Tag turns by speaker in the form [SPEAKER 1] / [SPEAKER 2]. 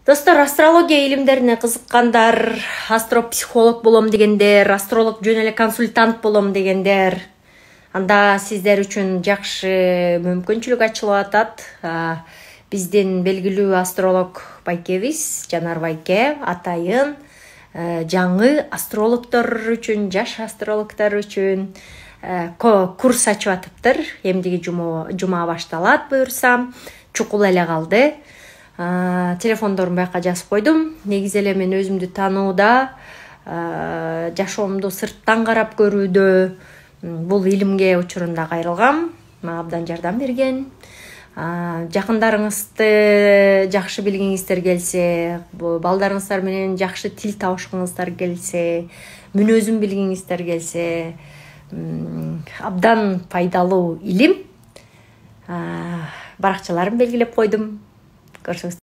[SPEAKER 1] Достор, астрология илимдерине кызыккандар, астропсихолог болом дегендер, астролог жөн эле консультант болом дегендер, анда сиздер үчүн жакшы мүмкүнчүлүк ачылып атат. Биздин белгилүү астролог байкебиз, Жанар байке, атайын жаңы астрологдор үчүн, жаш астрологдор үчүн курс ачып атыптыр. Эмдиги жума башталат буюрсам, чукул эле калды. Телефондорун бияка жазып койдум. Негизи эле мен өзүмдү таанууда, жашоомду сырттан карап көрүүдө, бул илимге учурунда кайрылгам. Мага абдан жардам берген. Жакындарыңызды жакшы билгиңиздер келсе, балдарыңыздар менен жакшы тил табышкыңыздар келсе, мүнөзүн билгиңиздер келсе, абдан пайдалуу илим. Баракчаларын белгилеп койдум. Көрсөңүздөр.